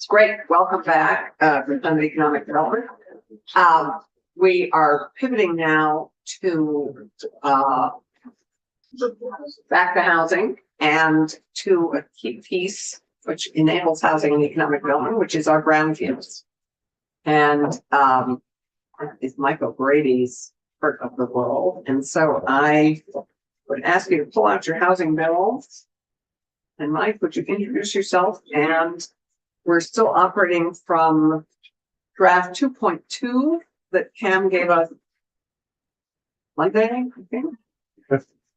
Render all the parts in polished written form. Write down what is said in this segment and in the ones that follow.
Great, welcome back for Fund Economic Development. We are pivoting now to back to housing and to a key piece which enables housing and economic development, which is our brownfields. And is Mike O'Grady's part of the world. And so I would ask you to pull out your housing bills. And Mike, would you introduce yourself? And we're still operating from draft 2.2 that Cam gave us Monday, I think.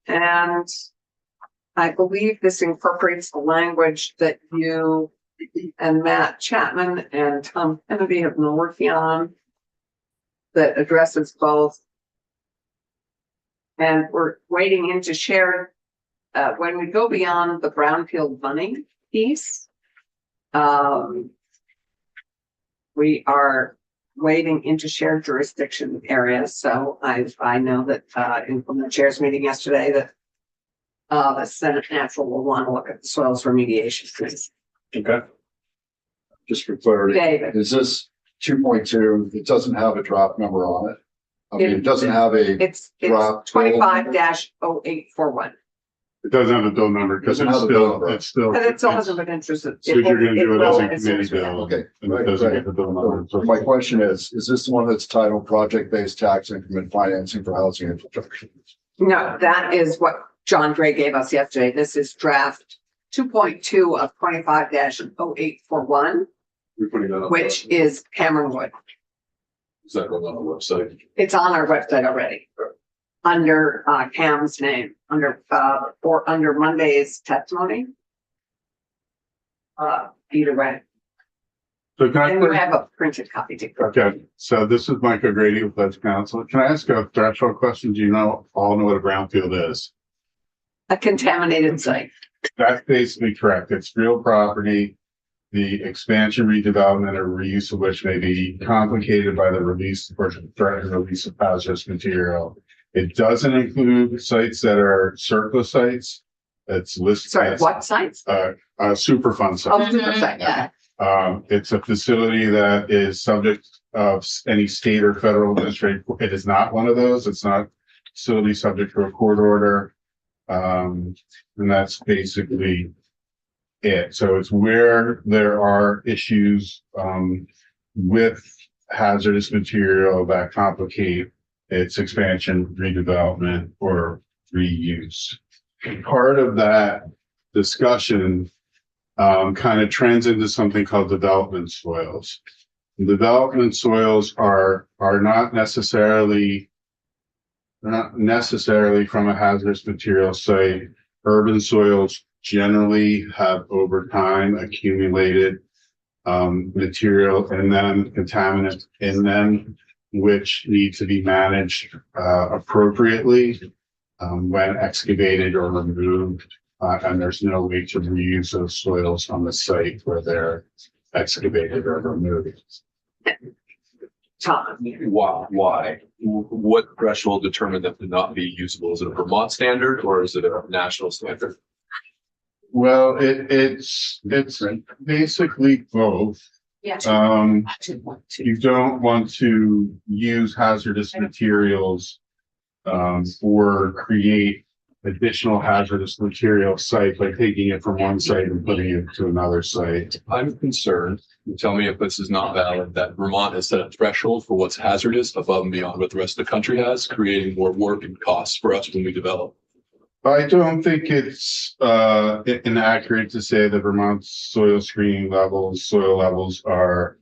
And I believe this incorporates the language that you and Matt Chapman and Tom Kennedy have been working on that addresses both. And we're waiting into share when we go beyond the brownfield money piece. We are wading into shared jurisdiction areas. So I know that in the chair's meeting yesterday that the Senate Natural will want to look at the soils remediation piece. Okay. Just for clarity, David. Is this 2.2? It doesn't have a draft number on it. I mean, it doesn't have a. It's 25-0841. It doesn't have a bill number because Doesn't it's have a bill still, number. it's still. But it still hasn't been interested. So you're gonna do it as a will committee soon as bill. Okay. And it Right, doesn't right. get the bill number. So my question is this the one that's titled Project-Based Tax Increment Financing for Housing Infrastructure? No, that is what John Gray gave us yesterday. This is draft 2.2 of 25-0841, We're putting that up. which is Cameron Wood. Is that going on the website? It's on our website already. Under Cam's name, under or under Monday's testimony. Either way. So can I, And you have a printed copy too. okay, so this is Mike O'Grady with Ledge Council. Can I ask a threshold question? Do you all know what a brownfield is? A contaminated site. That's basically correct. It's real property. The expansion, redevelopment, or reuse of which may be complicated by the release or threatened release of hazardous material. It doesn't include sites that are surplus sites. It's listed Sorry, as what sites? Superfund Oh, site. super site. Okay. It's a facility that is subject of any state or federal administrative. It is not one of those. It's not facility subject to a court order. And that's basically it. So it's where there are issues with hazardous material that complicate its expansion, redevelopment, or reuse. Part of that discussion kind of trends into something called development soils. Development soils are not necessarily from a hazardous material site. Urban soils generally have over time accumulated material in them, contaminants in them, which need to be managed appropriately when excavated or removed. And there's no way to reuse those soils on the site where they're excavated or removed. Tom. Why? What threshold determined them to not be usable? Is it a Vermont standard or is it a national standard? Well, it's basically both. Yeah. You don't want to use hazardous materials or create additional hazardous material site by taking it from one site and putting it to another site. I'm concerned, you tell me if this is not valid, that Vermont has set a threshold for what's hazardous above and beyond what the rest of the country has, creating more work and costs for us when we develop. I don't think it's inaccurate to say that Vermont's soil screening levels, soil levels are,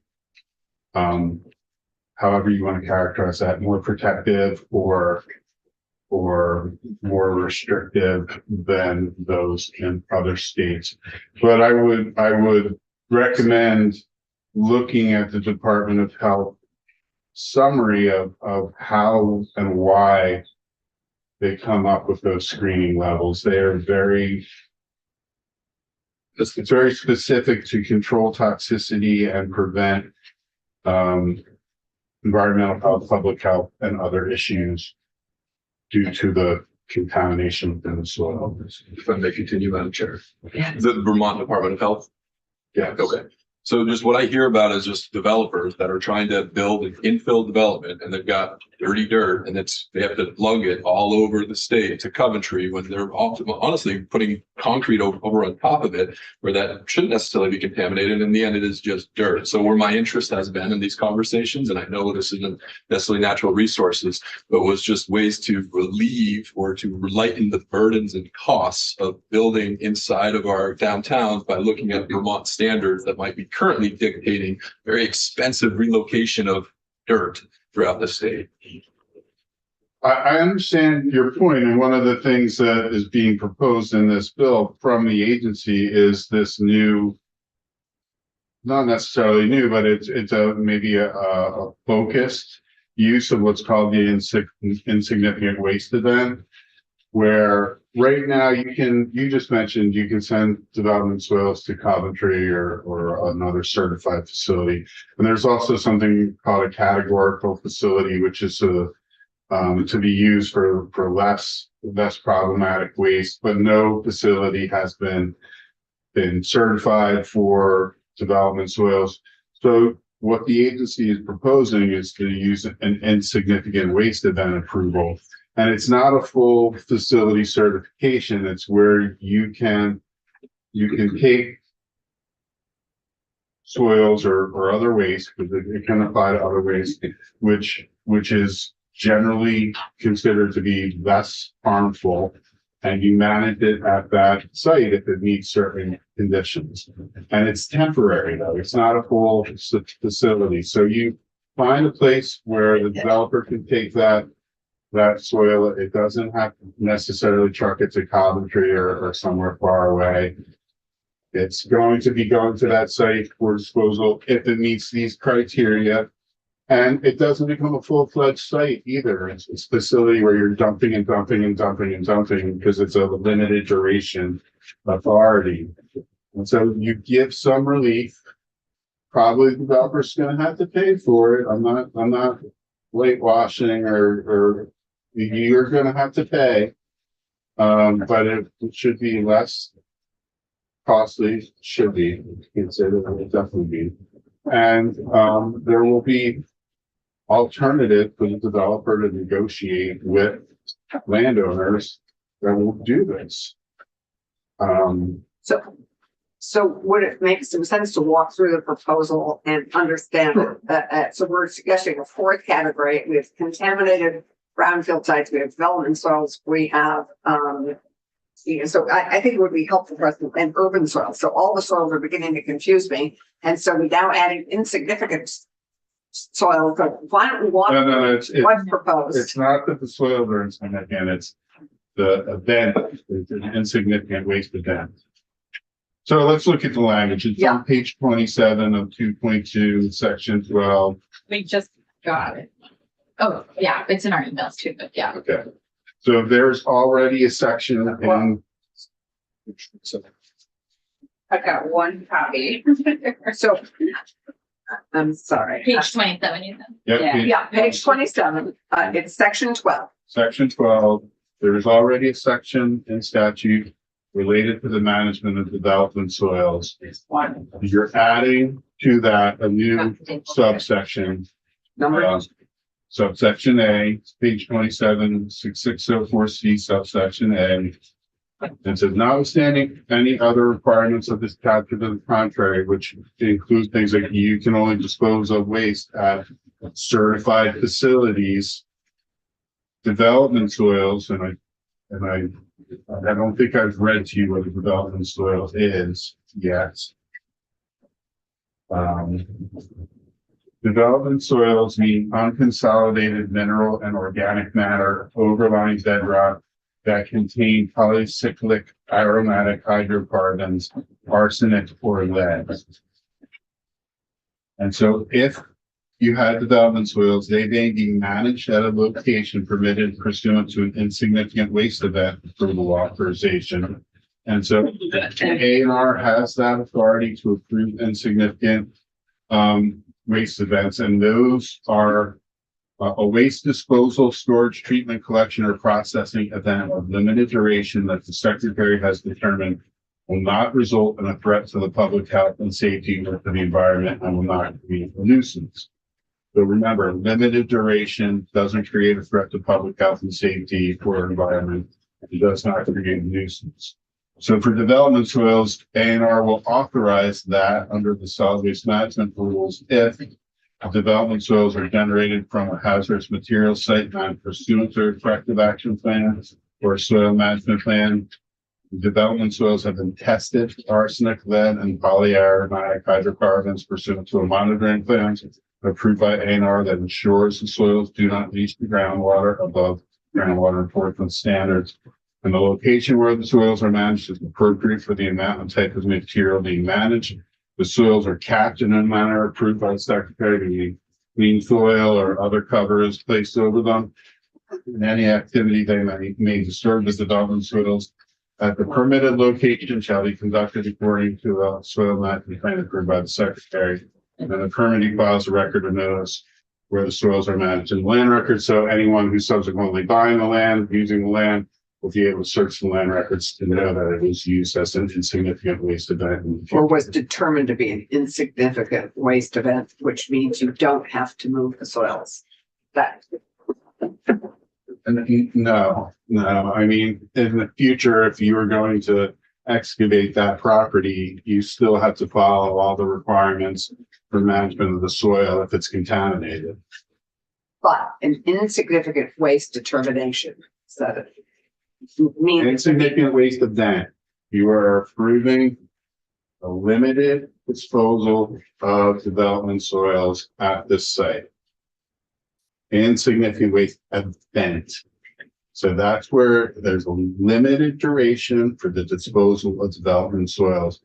however you want to characterize that, more protective or more restrictive than those in other states. But I would recommend looking at the Department of Health summary of how and why they come up with those screening levels. They are very it's very specific to control toxicity and prevent environmental health, public health, and other issues due to the contamination within the soil. If I may continue, Madam Chair. Yeah. The Vermont Department of Health. Yeah. Okay. So just what I hear about is just developers that are trying to build an infill development and they've got dirty dirt and they have to lug it all over the state to Coventry when they're honestly putting concrete over on top of it where that shouldn't necessarily be contaminated. In the end, it is just dirt. So where my interest has been in these conversations, and I know this isn't necessarily natural resources, but was just ways to relieve or to lighten the burdens and costs of building inside of our downtowns by looking at Vermont standards that might be currently dictating very expensive relocation of dirt throughout the state. I understand your point, and one of the things that is being proposed in this bill from the agency is this new, not necessarily new, but it's maybe a focused use of what's called the insignificant waste event, where right now you just mentioned you can send development soils to Coventry or another certified facility. And there's also something called a categorical facility, which is to be used for less problematic waste, but no facility has been certified for development soils. So what the agency is proposing is to use an insignificant waste event approval. And it's not a full facility certification. It's where you can take soils or other waste, because it can apply to other waste, which is generally considered to be less harmful, and you manage it at that site if it meets certain conditions. And it's temporary though, it's not a full facility. So you find a place where the developer can take that soil. It doesn't have to necessarily truck it to Coventry or somewhere far away. It's going to be going to that site for disposal if it meets these criteria. And it doesn't become a full-fledged site either. It's a facility where you're dumping and dumping and dumping and dumping because it's a limited duration authority. And so you give some relief. Probably the developer's going to have to pay for it. I'm not whitewashing or you're going to have to pay. But it should be less costly. Should be considered. It will definitely be. And there will be alternative for the developer to negotiate with landowners that will do this. So would it make some sense to walk through the proposal and understand it? So we're suggesting a fourth category. We have contaminated brownfield sites, we have development soils, we have, so I think it would be helpful for us to and urban soils. So all the soils are beginning to confuse me. And so we now adding insignificant soil. So why don't we walk through what's proposed? It's not that the soils are insignificant, it's the event, it's an insignificant waste event. So let's look at the language. It's on page 27 of 2.2, section 12. We just got it. Oh, yeah, it's in our emails too, but yeah. Okay. So there's already a section in. I've got one copy. So I'm sorry. Page 27, you said. Yeah, page 27. It's section 12. Section 12, there is already a section in statute related to the management of development soils. You're adding to that a new subsection. Subsection A, page 27, 6604C, subsection A. And says, notwithstanding any other requirements of this chapter to the contrary, which include things like you can only dispose of waste at certified facilities, development soils, and I don't think I've read to you what a development soil is yet. Development soils mean unconsolidated mineral and organic matter overlying bedrock that contain polycyclic aromatic hydrocarbons, arsenic, or lead. And so if you had development soils, they may be managed at a location permitted pursuant to an insignificant waste event approval authorization And so A&R has that authority to approve insignificant waste events, and those are a waste disposal, storage, treatment, collection, or processing event of limited duration that the secretary has determined will not result in a threat to the public health and safety or to the environment and will not be a nuisance. So remember, limited duration doesn't create a threat to public health and safety or environment. It does not create a nuisance. So for development soils, A&R will authorize that under the solid waste management rules if development soils are generated from a hazardous material site not pursuant to a corrective action plan or a soil management plan. Development soils have been tested for arsenic, lead, and polyaromatic hydrocarbons pursuant to a monitoring plan approved by A&R that ensures the soils do not leach the groundwater above groundwater enforcement standards. And the location where the soils are managed is appropriate for the amount and type of material being managed. The soils are capped in a manner approved by the secretary, meaning clean soil or other cover is placed over them. And any activity they may disturb the development soils at the permitted location shall be conducted according to a soil management plan approved by the secretary. And then the permitting files a record of notice where the soils are managed in the land record. So anyone who's subsequently buying the land, using the land, will be able to search the land records to know that it was used as an insignificant waste event. Or was determined to be an insignificant waste event, which means you don't have to move the soils. That, And no, I mean, in the future, if you were going to excavate that property, you still have to follow all the requirements for management of the soil if it's contaminated. but an insignificant waste determination, so that An means insignificant waste event, you are approving a limited disposal of development soils at this site. Insignificant waste event. So that's where there's a limited duration for the disposal of development soils.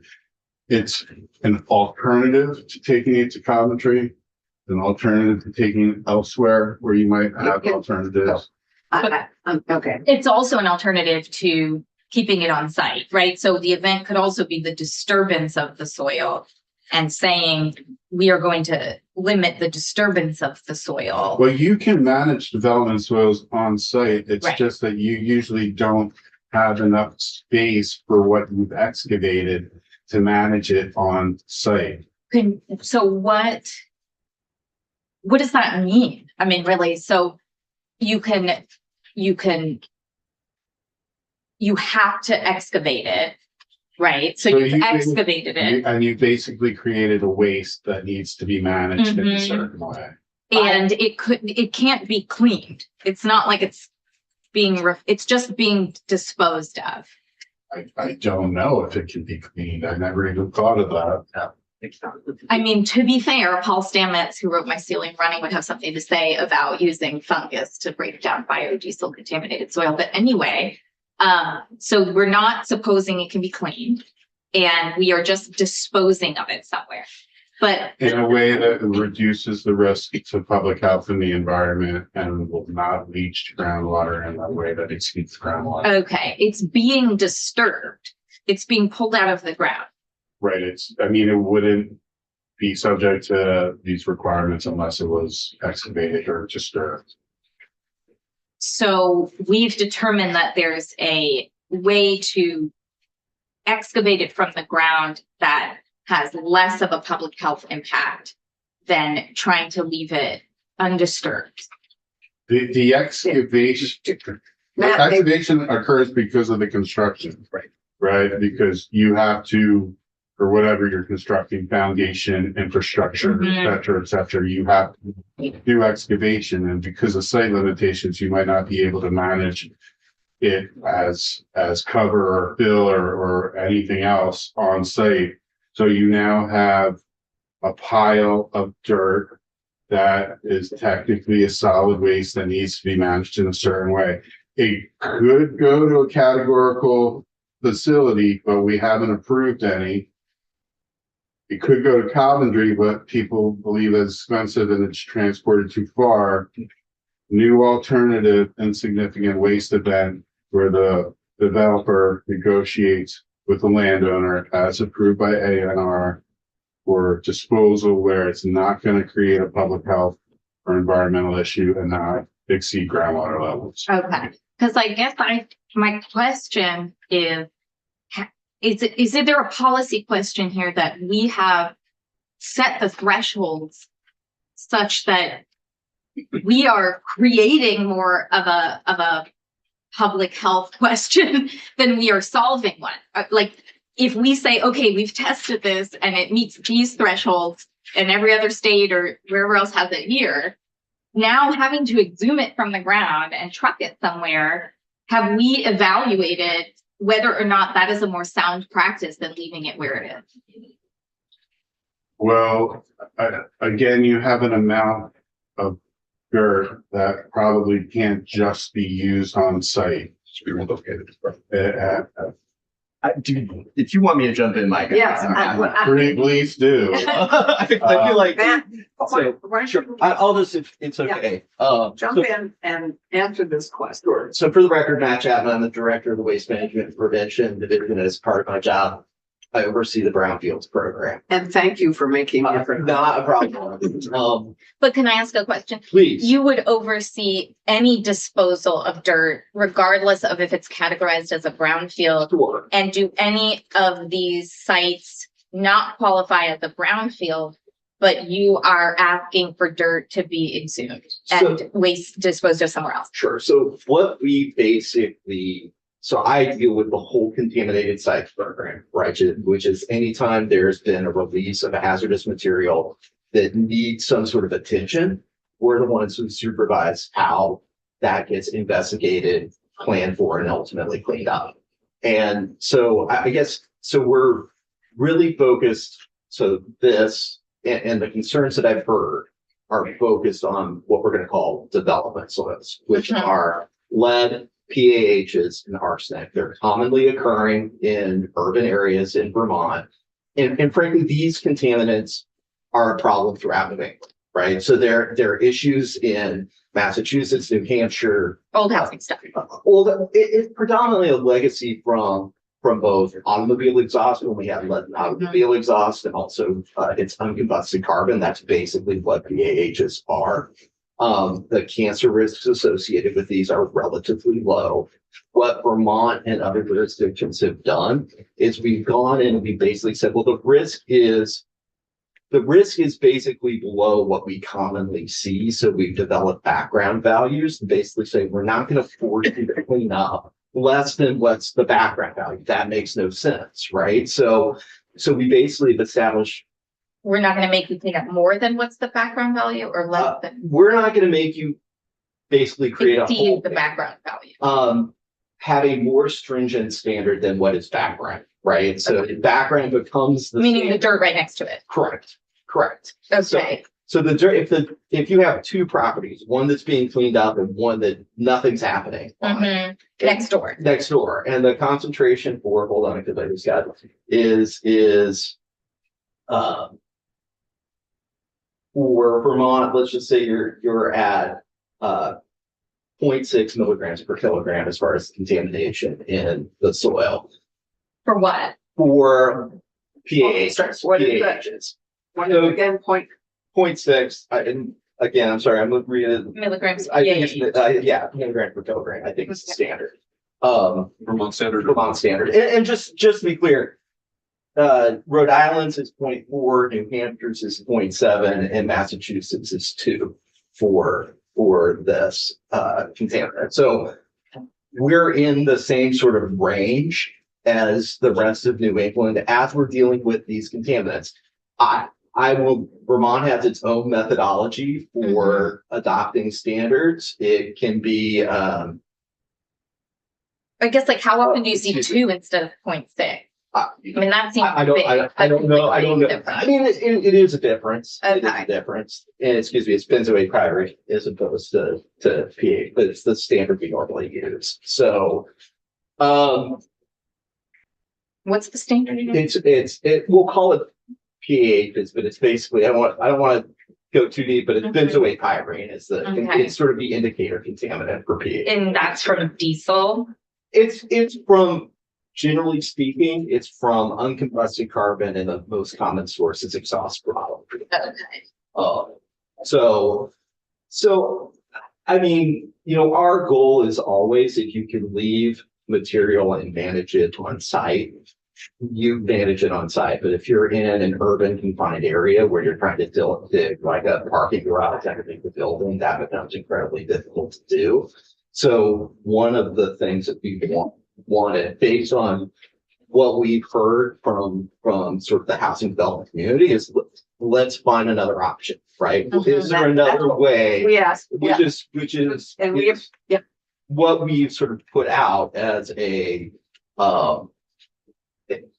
It's an alternative to taking it to Coventry, an alternative to taking it elsewhere where you might have alternatives. okay. It's also an alternative to keeping it on site, right? So the event could also be the disturbance of the soil and saying we are going to limit the disturbance of the soil. Well, you can manage development soils on site. It's Right. just that you usually don't have enough space for what you've excavated to manage it on site. So what does that mean? I mean, really, so you have to excavate it, right? So So you've you- excavated it And you basically created a waste that needs to be managed in a Mhm. certain way. and it can't be cleaned. It's not like it's it's just being disposed of. I don't know if it can be cleaned. I never even thought of that. I mean, to be fair, Paul Stamets, who wrote My Ceiling Running, would have something to say about using fungus to break down biodiesel contaminated soil. But anyway, so we're not supposing it can be cleaned, and we are just disposing of it somewhere. But In a way that reduces the risk to public health and the environment and will not leach groundwater in the way that exceeds groundwater. okay, it's being disturbed. It's being pulled out of the ground. Right, it wouldn't be subject to these requirements unless it was excavated or disturbed. So we've determined that there's a way to excavate it from the ground that has less of a public health impact than trying to leave it undisturbed. The excavation occurs because of the construction. Right, because you have to, or whatever you're constructing, foundation, infrastructure, et cetera, you have to do excavation, and because of site limitations, you might not be able to manage it as cover or fill or anything else on site. So you now have a pile of dirt that is technically a solid waste that needs to be managed in a certain way. It could go to a categorical facility, but we haven't approved any. It could go to Coventry, but people believe it's expensive and it's transported too far. New alternative insignificant waste event where the developer negotiates with the landowner as approved by ANR for disposal where it's not going to create a public health or environmental issue and not exceed groundwater levels. Okay, because I guess my question is there a policy question here that we have set the thresholds such that we are creating more of a public health question than we are solving one? Like, if we say, okay, we've tested this and it meets these thresholds and every other state or wherever else has it here, now having to exhume it from the ground and truck it somewhere, have we evaluated whether or not that is a more sound practice than leaving it where it is? Well, again, you have an amount of dirt that probably can't just be used on site. Should be relocated. If you want me to jump in, Mike. Yes, Please do. I feel like, Matt, so, why don't sure, you I'll just, if it's okay. jump So- in and answer this question? Sure. So for the record, Matt Chapman, I'm the Director of the Waste Management and Prevention Division. As part of my job, I oversee the brownfields program. And thank you for making the effort. Not a problem. But can I ask a question? Please. You would oversee any disposal of dirt, regardless of if it's categorized as a brownfield. Sure. And do any of these sites not qualify as a brownfield, but you are asking for dirt to be exhumed and waste disposed of somewhere else? Sure. So what we basically, so I deal with the whole contaminated sites program, right? Which is anytime there's been a release of a hazardous material that needs some sort of attention, we're the ones who supervise how that gets investigated, planned for, and ultimately cleaned up. And so I guess, so we're really focused. So this and the concerns that I've heard are focused on what we're going to call development soils, which Mhm. are lead, PAHs, and arsenic. They're commonly occurring in urban areas in Vermont. And frankly, these contaminants are a problem throughout New England, right? So there are issues in Massachusetts, New Hampshire. Old housing stuff. Well, it's predominantly a legacy from both automobile exhaust, when we have lead in automobile exhaust, and also it's uncombusted carbon. That's basically what PAHs are. The cancer risks associated with these are relatively low. What Vermont and other jurisdictions have done is we've gone in and we basically said, well, the risk is basically below what we commonly see. So we've developed background values to basically say, we're not going to force you to clean up less than what's the background value. That makes no sense, right? So we basically have established, We're not going to make you clean up more than what's the background value or less than we're not going to make you basically create a whole exceed the background value. have a more stringent standard than what is background, right? So background becomes the Meaning the standard. dirt right next to it. Correct. Okay. So the dirt, if you have two properties, one that's being cleaned up and one that nothing's happening on, Mhm. Next door. next door, and the concentration for, hold on, because I just got is for Vermont, let's just say you're at 0.6 milligrams per kilogram as far as contamination in the soil For what? for PAHs. What is that? PAHs. What is again, point? 0.6, and again, I'm sorry, I'm reading. Milligrams. I think PAH. it's, yeah, milligram per kilogram, I think is the standard. Vermont standard. Vermont standard. And just to be clear, Rhode Island's is 0.4, New Hampshire's is 0.7, and Massachusetts is 2 for this contaminant. So we're in the same sort of range as the rest of New England as we're dealing with these contaminants. Vermont has its own methodology for adopting standards. It can be, I guess, like, how often do you see Excuse me. 2 instead of 0.6? I I mean, that seems I don't big. know. I don't know. I mean, it is a difference. It is Okay. a difference. And excuse me, it's benzoate pyrite as opposed to PA, but it's the standard we normally use. So, What's the standard again? we'll call it PA, but it's basically, I don't want to go too deep, but it's Mhm. benzoate pyrene is Okay. it's sort of the indicator contaminant for PA. And that's from diesel. It's from generally speaking, it's from uncombusted carbon, and the most common source is exhaust product. Okay. So, I mean, our goal is always, if you can leave material and manage it on site, you manage it on site. But if you're in an urban confined area where you're trying to dig like a parking garage underneath the building, that becomes incredibly difficult to do. So one of the things that we wanted, based on what we've heard from sort of the housing development community, is let's find another option, right? Mhm. Is there another way? We asked, yeah, Which is and we have, yeah, what we've sort of put out as a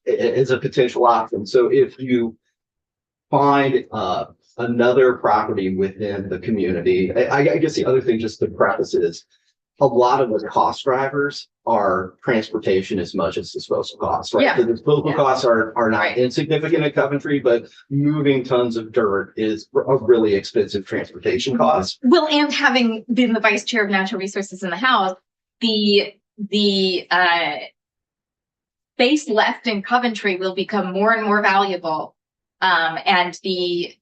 potential option. So if you find another property within the community, I guess the other thing just to preface is a lot of the cost drivers are transportation as much as disposal costs, right? Yeah. The disposal Yeah. costs are not Right. insignificant in Coventry, but moving tons of dirt is a really expensive transportation cost. Well, and having been the vice chair of natural resources in the House, the space left in Coventry will become more and more valuable. And the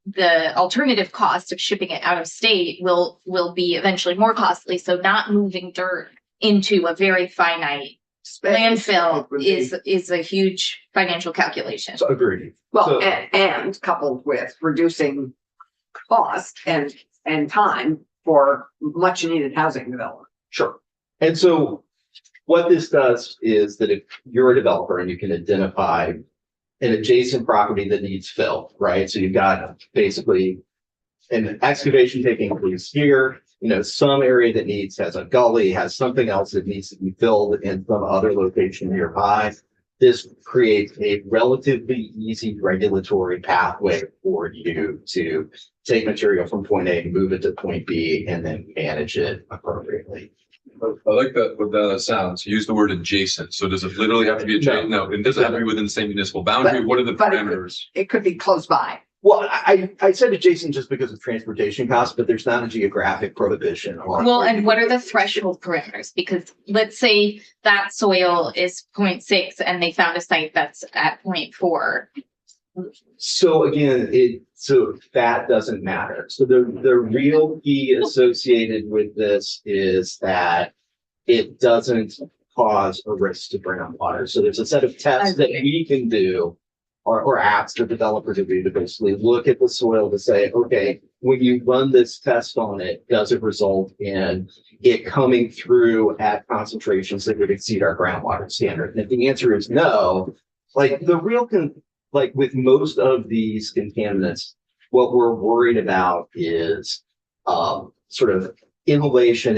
alternative cost of shipping it out of state will be eventually more costly. So not moving dirt into a very finite landfill is a huge financial calculation. So agreed. well, So- and coupled with reducing cost and time for much needed housing development. Sure. And so what this does is that if you're a developer and you can identify an adjacent property that needs fill, right? So you've got basically an excavation taking place here, some area that has a gully, has something else that needs to be filled in some other location nearby. This creates a relatively easy regulatory pathway for you to take material from point A, move it to point B, and then manage it appropriately. I like that, what that sounds. Use the word adjacent. So does it literally have to be adjacent? No, it doesn't have to be within the same municipal boundary. What are the But it- parameters? It could be close by. Well, I said adjacent just because of transportation costs, but there's not a geographic prohibition on. Well, and what are the threshold parameters? Because let's say that soil is 0.6 and they found a site that's at 0.4. So again, so that doesn't matter. So the real key associated with this is that it doesn't cause a risk to groundwater. So there's a set of tests that we can do or apps that developers do to basically look at the soil to say, okay, when you run this test on it, does it result in it coming through at concentrations that would exceed our groundwater standard? And if the answer is no, like with most of these contaminants, what we're worried about is sort of inhalation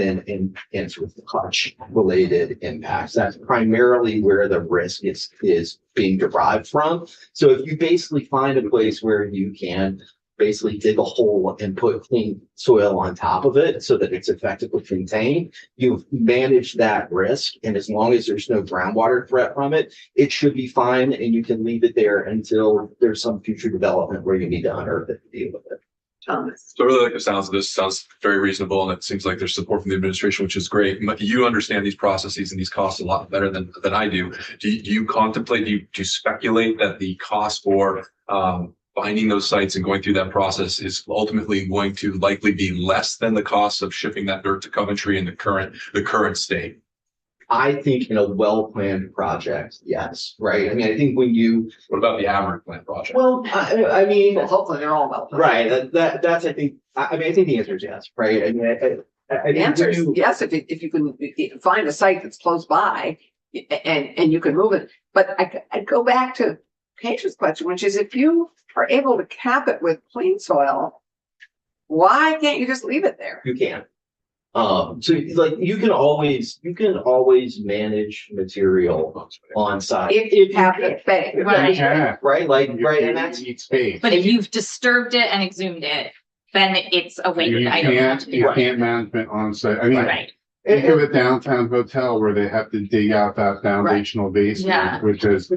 and sort of touch related impacts. That's primarily where the risk is being derived from. So if you basically find a place where you can basically dig a hole and put clean soil on top of it so that it's effectively contained, you've managed that risk. And as long as there's no groundwater threat from it, it should be fine. And you can leave it there until there's some future development where you need to unearth it to deal with it. Thomas. So I really like the sounds of this. Sounds very reasonable, and it seems like there's support from the administration, which is great. But you understand these processes and these costs a lot better than I do. Do you contemplate? Do you speculate that the cost for finding those sites and going through that process is ultimately going to likely be less than the cost of shipping that dirt to Coventry in the current state? I think in a well-planned project, yes, right? I mean, I think when you, What about the Average Plant project? well, I mean, Well, hopefully they're all well. right, that's, I think, I mean, I think the answer is yes, right? I mean, I The answer is think yes, if you can find a site that's close by and you can move it. But I'd go back to Keisha's question, which is if you are able to cap it with clean soil, why can't you just leave it there? you can. So like you can always manage material on site. If you have it big. Right. Yeah. Right, like, right, and You that's, need space. But if you've disturbed it and exhumed it, then it's a You weighted item. can't management on site. I mean, Right. think of a downtown hotel where they have to dig out that foundational basement, Yeah. which is,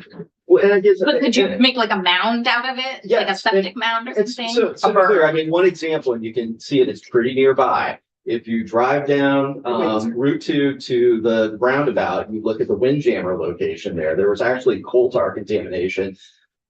well, and I guess. But could you make like a mound out of it? Like a Yes, septic mound or It's something? so to be clear, I mean, one example, and you can see it is pretty nearby, if you drive down Route 2 to the roundabout, you look at the Windjammer location there was actually coal tar contamination.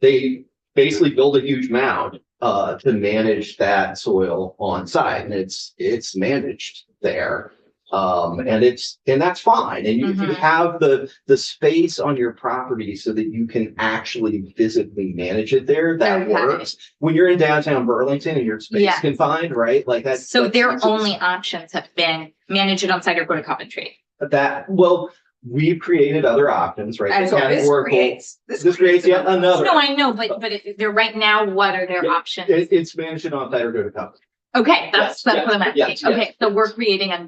They basically build a huge mound to manage that soil on site, and it's managed there. And that's fine. And if you have the space on your property so that you can actually physically manage it there, that Okay. works. When you're in downtown Burlington and your space Yeah. confined, right? Like that's So their that's- only options have been manage it on site or go to Coventry. well, we've created other options, right? And The so This categorical- creates. this creates yet another. No, I know, but if they're right now, what are their Yeah, options? It's managed on site or go to Coventry. Okay, that's Yes, what I'm asking. yes, yes. Okay, so we're creating a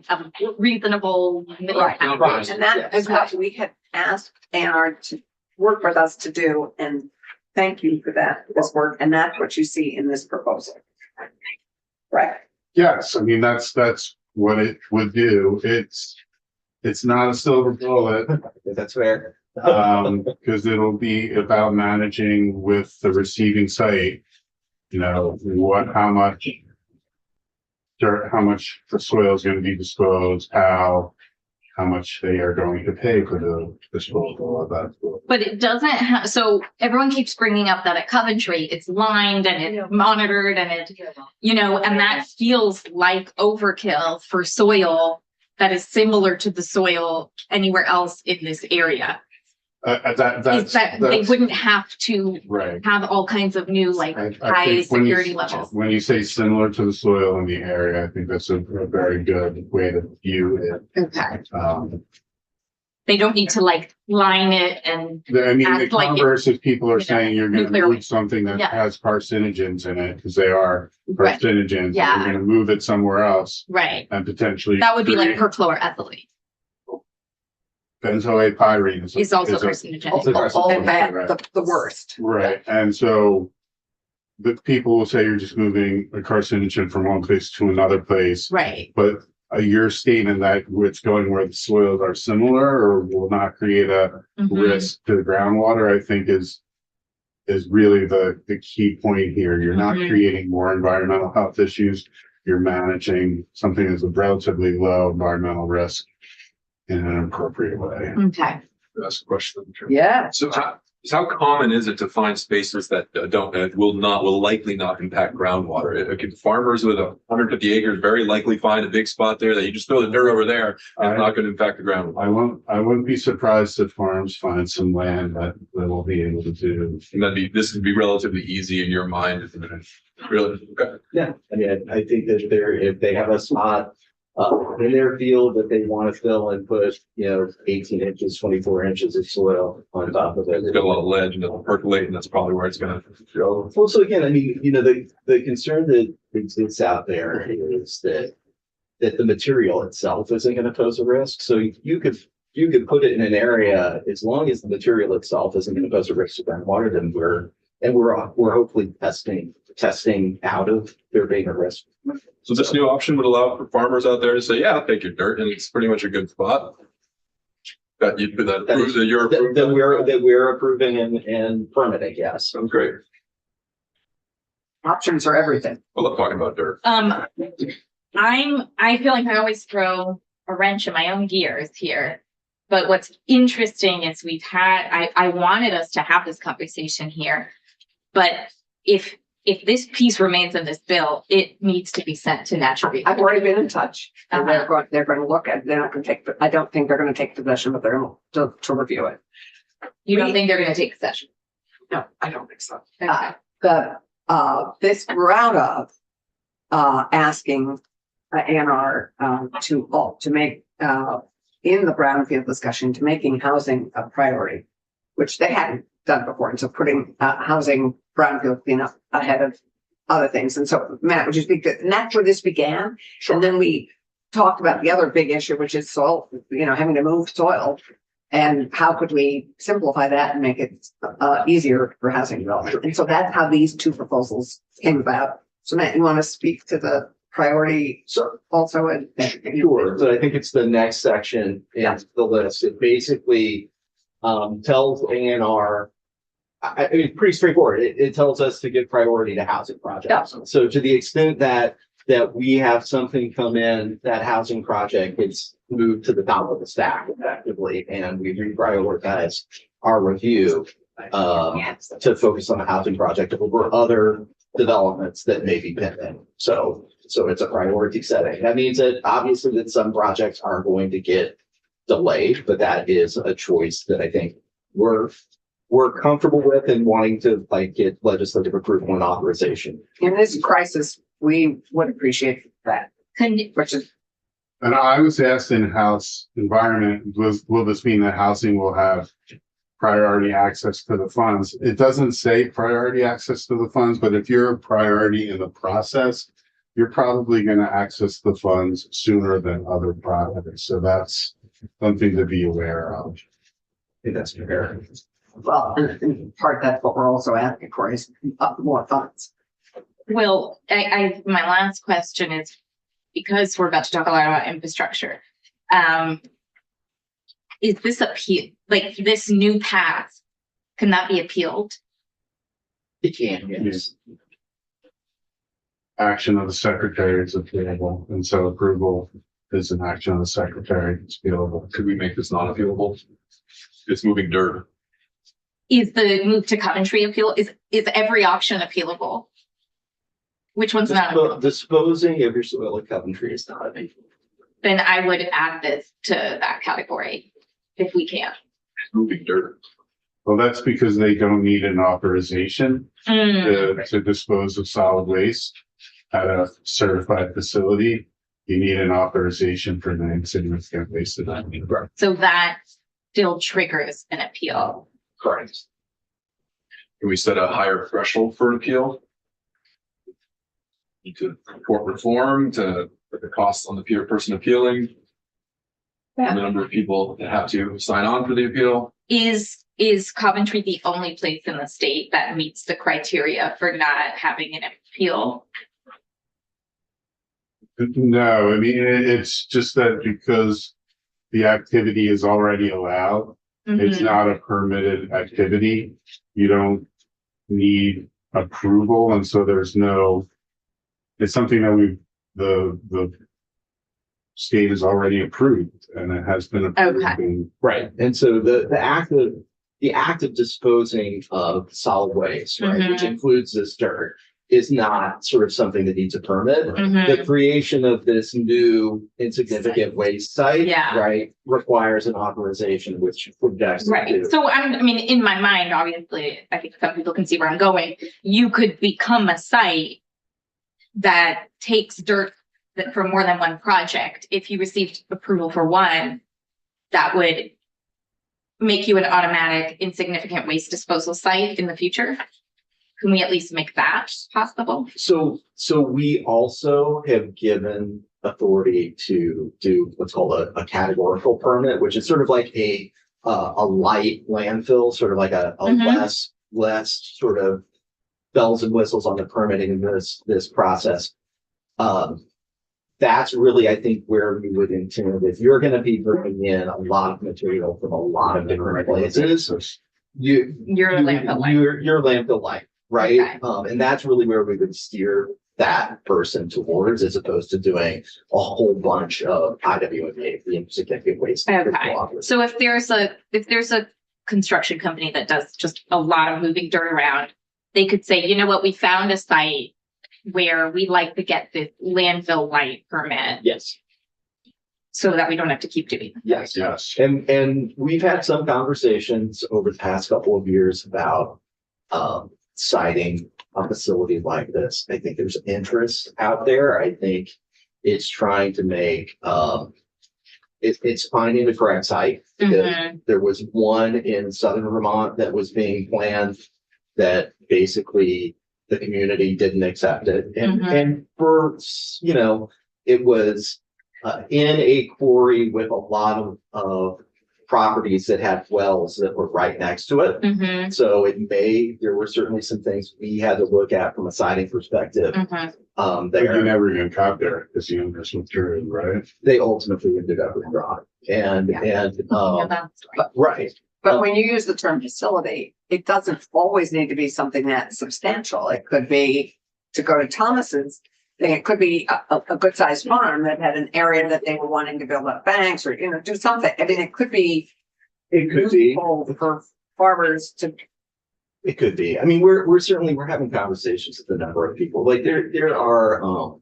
reasonable middle Right, ground. right. And that is what we had asked ANR to work with us to do, and thank you for that, this work, and that's what you see in this proposal. Right, Yes, I mean, that's what it would do. It's not a silver bullet, That's fair. because it'll be about managing with the receiving site. You know, how much dirt, how much the soil is going to be disposed, how much they are going to pay for the disposal of that. But it doesn't have, so everyone keeps bringing up that at Coventry, it's lined and it's monitored and it, and that feels like overkill for soil that is similar to the soil anywhere else in this area. Is that they wouldn't have to right. have all kinds of new, like, I high think when security levels. When you say similar to the soil in the area, I think that's a very good way to view it. Okay. They They don't need to like line it and, I mean, the act like it- converse is people are saying you're gonna nuclear move something that Yeah. has carcinogens in it, because they are right, carcinogens. Yeah. You're gonna move it somewhere else right. and potentially. That would be like create perchloroethylene benzoate is also a- carcinogenic. Also all carcinogenic. bad, Right. the worst. Right, and so the people will say you're just moving a carcinogen from one place to another place, Right. but your statement that it's going where the soils are similar or will not create a Mhm. risk to the groundwater, I think is really the key point here. You're not Mhm. creating more environmental health issues. You're managing something that's a relatively low environmental risk in an appropriate way. Okay. That's a question. Yeah. So how common is it to find spaces that will likely not impact groundwater? Could farmers with 150 acres very likely find a big spot there that you just throw the dirt over there and it's not going to impact the groundwater? I wouldn't be surprised if farms find some land that will be able to do. And this would be relatively easy in your mind. Really? Okay. Yeah, I mean, I think that if they have a spot in their field that they want to fill and put, 18 inches, 24 inches of soil on top of it. It's got a lot of ledge and it'll percolate and that's probably where it's going to go. Well, so again, I mean, the concern that exists out there is that the material itself isn't going to pose a risk. So you could put it in an area, as long as the material itself isn't going to pose a risk to groundwater, then we're hopefully testing out of there being a risk. So this new option would allow for farmers out there to say, yeah, I'll take your dirt and it's pretty much a good spot. That proves that you're approved. That we're approving and permitting, yes. Sounds great. Options are everything. I love talking about dirt. I feel like I always throw a wrench in my own gears here. But what's interesting is I wanted us to have this conversation here. But if this piece remains in this bill, it needs to be sent to natural I've resources. already been in touch, and Uh-huh. they're going to look at, they're not going to take, I don't think they're going to take possession, but they're going to review it. You don't think they're gonna take possession? No, I don't think so. Okay. This grew out of asking ANR to make in the brownfield discussion to making housing a priority, which they hadn't done before, and so putting housing brownfield cleanup ahead of other things. And so Matt, would you speak to, and that's where this began, and then we talked about the other big issue, which is soil, having to move soil. And how could we simplify that and make it easier for housing development? And so that's how these two proposals came about. So Matt, you want to speak to the priority also? Sure, so I think it's the next section in the list. It basically tells ANR, it's pretty straightforward. It tells us to give priority to housing projects. So to the extent that that we have something come in, that housing project gets moved to the top of the stack effectively, and we reprioritize our review to focus on the housing project over other developments that may be pending. So it's a priority setting. That means that obviously that some projects are going to get delayed, but that is a choice that I think we're comfortable with and wanting to like get legislative approval and authorization. In this crisis, we would appreciate that, Can, which is, And I was asked in-house environment, will this mean that housing will have priority access to the funds? It doesn't say priority access to the funds, but if you're a priority in the process, you're probably going to access the funds sooner than other projects. So that's something to be aware of. I think that's fair. well, and in part, that's what we're also asking for is more funds. well, my last question is, because we're about to talk a lot about infrastructure. Is this appeal, like this new path, can that be appealed? It can, yes. Action of the secretary is appealable, and so approval is an action of the secretary. It's appealable. Could we make this not appealable? It's moving dirt. Is the move to Coventry appeal, is every option appealable? Which one's not? appealable? Disposing of your soil at Coventry is not a Then I would add this to that category if we can. It's moving dirt. Well, that's because they don't need an authorization Mm, to dispose of solid waste at a certified facility. You need an authorization for the insignificant waste of that. so that still triggers an appeal. correct. Can we set a higher threshold for appeal? To court reform, to put the costs on the person appealing? Yeah. And the number of people that have to sign on for the appeal? Is Coventry the only place in the state that meets the criteria for not having an appeal? No, I mean, it's just that because the activity is already allowed, it's Mhm. not a permitted activity. You don't need approval, and so there's no, it's something that the state has already approved, and it has been approved. Okay. And Right, and so the act of disposing of solid waste, right, which includes this dirt, is not sort of something that needs a permit. Mhm. The creation of this new insignificant waste site, Yeah. right, requires an authorization, which objects Right, to. so I mean, in my mind, obviously, I think some people can see where I'm going. You could become a site that takes dirt that for more than one project. If you received approval for one, that would make you an automatic insignificant waste disposal site in the future. Can we at least make that possible? So we also have given authority to do what's called a categorical permit, which is sort of like a light landfill, sort of like a Mhm. less sort of bells and whistles on the permitting in this process. That's really, I think, where we would intend, if you're gonna be bringing in a lot of material from a lot of different places, You're a landfill light. You're landfill light, right? Okay. And that's really where we would steer that person towards, as opposed to doing a whole bunch of IWMA, the insignificant waste. Okay. So if there's a construction company that does just a lot of moving dirt around, they could say, you know what, we found a site where we'd like to get this landfill light permit Yes, so that we don't have to keep doing it. yes. yes, And we've had some conversations over the past couple of years about citing a facility like this. I think there's interest out there. I think it's trying to make it's finding the correct site. Because Mhm. there was one in southern Vermont that was being planned that basically the community didn't accept it. And for, you know, it was in a quarry with a lot of properties that had wells that were right next to it. Mhm. So there were certainly some things we had to look at from a siting perspective. Mhm. but you There, never even got there because the owners withdrew, right? they ultimately ended up withdrawing. And, Yeah. and, Yeah, that's right. right. But when you use the term facility, it doesn't always need to be something that's substantial. It could be, to go to Thomas's, It could be a good sized farm that had an area that they were wanting to build up banks or, do something. I mean, it could be It could be. useful for farmers to, It could be. I mean, we're having conversations with a number of people. Like there are,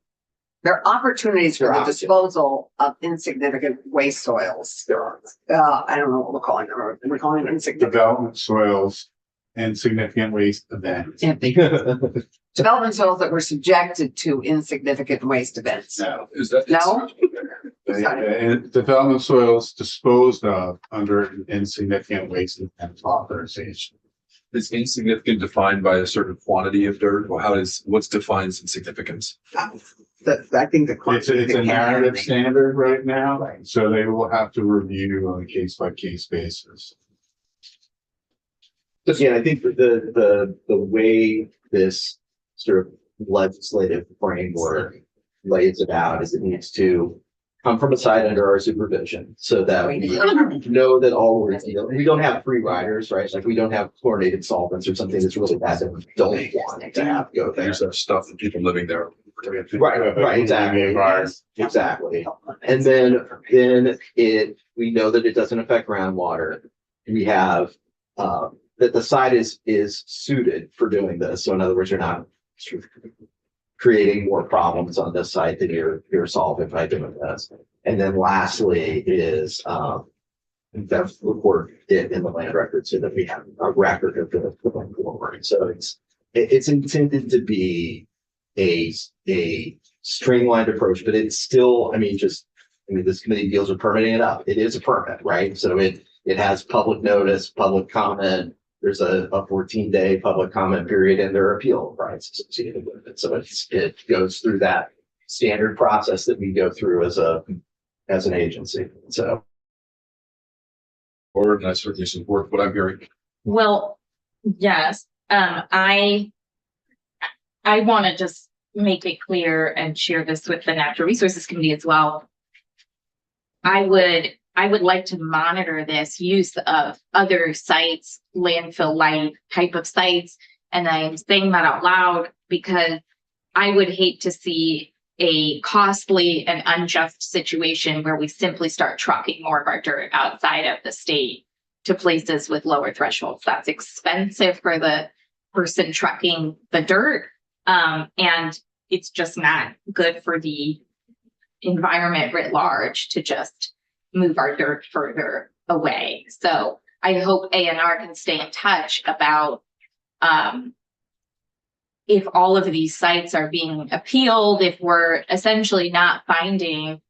there are opportunities for There the are. disposal of insignificant waste soils. there are. I don't know what we're calling them. We're calling them insignificant. Development soils and significant waste events. Development soils that were subjected to insignificant waste events. No. Is that? No? Development soils disposed of under insignificant waste event authorization. Is insignificant defined by a certain quantity of dirt, or what's defined as insignificance? I think the. It's a narrative standard right now, so they will have to review on a case by case basis. Again, I think the way this sort of legislative framework lays it out is it needs to come from a side under our supervision so that we know that we don't have free riders, right? Like we don't have chlorinated solvents or something that's really bad that we don't want to have go there. There's that stuff that people living there. Right, exactly. Exactly. And then we know that it doesn't affect groundwater. We have, that the site is suited for doing this. So in other words, you're not creating more problems on this site than you're solving by doing this. And then lastly is, that report it in the land record so that we have a record of the going forward. So it's intended to be a streamlined approach, but it's still, this committee deals with permitting it up. It is a permit, right? So it has public notice, public comment. There's a 14-day public comment period and there are appeal rights associated with it. So it goes through that standard process that we go through as an agency. So. And I certainly support what I'm hearing. Well, yes, I want to just make it clear and share this with the Natural Resources Committee as well. I would like to monitor this use of other sites, landfill light type of sites. And I'm saying that out loud because I would hate to see a costly and unjust situation where we simply start trucking more of our dirt outside of the state to places with lower thresholds. That's expensive for the person trucking the dirt. And it's just not good for the environment writ large to just move our dirt further away. So I hope ANR can stay in touch about if all of these sites are being appealed, if we're essentially not finding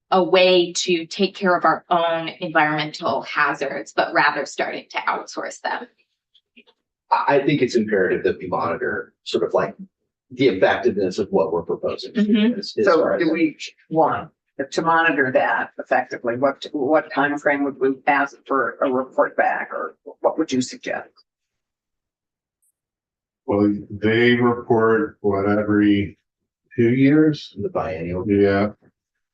a way to take care of our own environmental hazards, but rather starting to outsource them. I think it's imperative that we monitor sort of like the effectiveness of what we're proposing. Mhm. So do we want to monitor that effectively? What time frame would we ask for a report back, or what would you suggest? Well, they report every 2 years? The biennial. Yeah.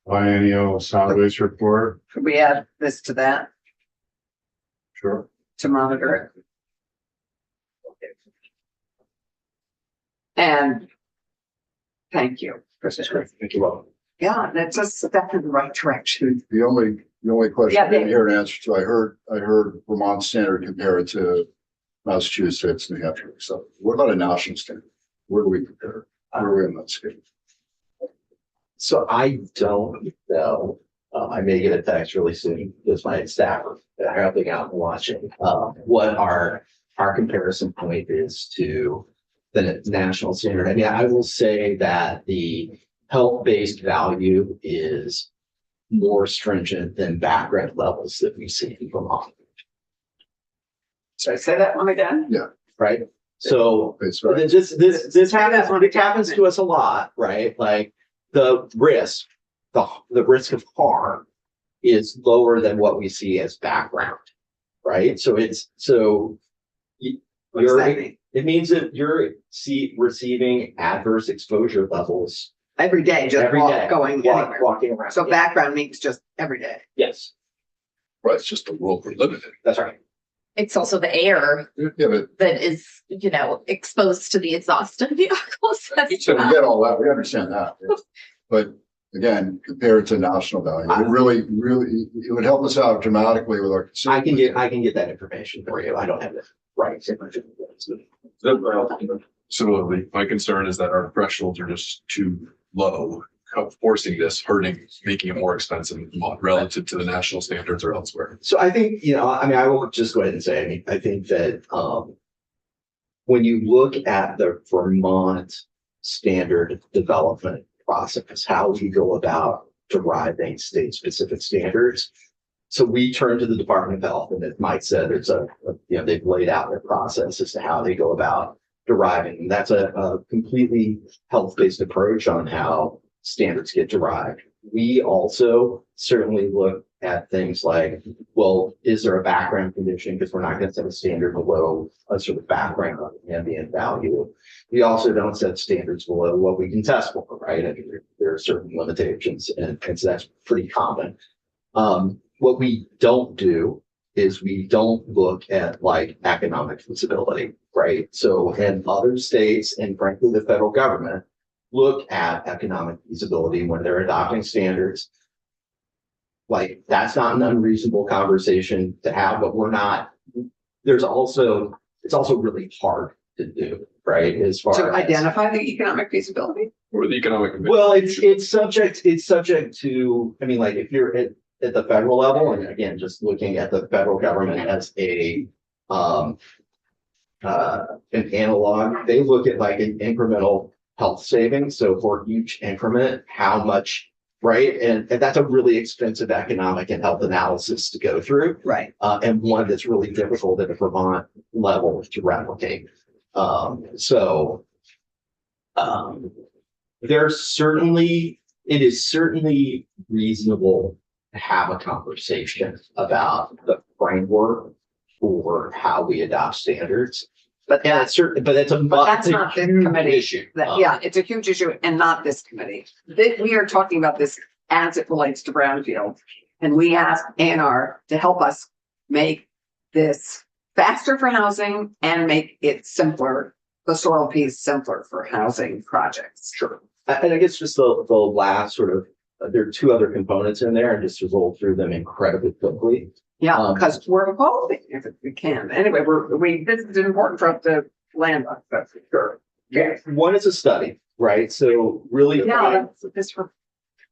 Biennial solid waste report. Could we add this to that Sure. to monitor it? And thank you. Thank you. Well. Yeah, that's a step in the right direction. The only question Yeah, I didn't hear an answer to, I heard Vermont standard compare it to Massachusetts, New Hampshire. So what about a national standard? Where do we compare? Where are we in that scale? So I don't know. I may get a text really soon because my staff are helping out and watching what our comparison point is to the national standard. I mean, I will say that the health-based value is more stringent than background levels that we see in Vermont, Should I say that one again? right? So It's right. this happens to us a lot, right? Like the risk of harm is lower than what we see as background, right? So What does that mean? it means that you're receiving adverse exposure levels Every day, just every day, going anywhere. walking around. So background means just every day. Yes, Right, it's just the world we're living in. that's right. it's also the air Yeah, but that is, exposed to the exhaust of vehicles. That's so we get all that, we understand that. But again, compared to national value, it really, it would help us out dramatically with our. I can get that information for you. I don't have it right. Similarly, my concern is that our thresholds are just too low. Forcing this, hurting, making it more expensive relative to the national standards or elsewhere. So I think, I will just go ahead and say, I think that when you look at the Vermont standard development process, how we go about deriving state-specific standards. So we turn to the Department of Health, and as Mike said, there's they've laid out their process as to how they go about deriving. And that's a completely health-based approach on how standards get derived. We also certainly look at things like, well, is there a background condition? Because we're not going to set a standard below a sort of background ambient value. We also don't set standards below what we can test for, right? I mean, there are certain limitations, and so that's pretty common. What we don't do is we don't look at like economic feasibility, right? So in other states, and frankly, the federal government, look at economic feasibility when they're adopting standards. Like, that's not an unreasonable conversation to have, but it's also really hard to do, right? As far To as identify the economic feasibility. Or the economic. well, it's subject to, I mean, like if you're at the federal level, and again, just looking at the federal government as an analog, they look at like an incremental health savings. So for each increment, how much, right? And that's a really expensive economic and health analysis to go through. Right. And one that's really difficult at a Vermont level to replicate. It is certainly reasonable to have a conversation about the framework for how we adopt standards. But that's certain, but it's That's not this huge committee. issue. Yeah, it's a huge issue and not this committee. We are talking about this as it relates to brownfield. And we asked ANR to help us make this faster for housing and make it simpler, the soil piece simpler for housing projects. Sure. And I guess just the last sort of, there are two other components in there, and just to roll through them incredibly quickly. Yeah, because we're evolving if we can. Anyway, this is important for us to land on, that's for sure. Yeah. One is a study, right? So really, Yeah,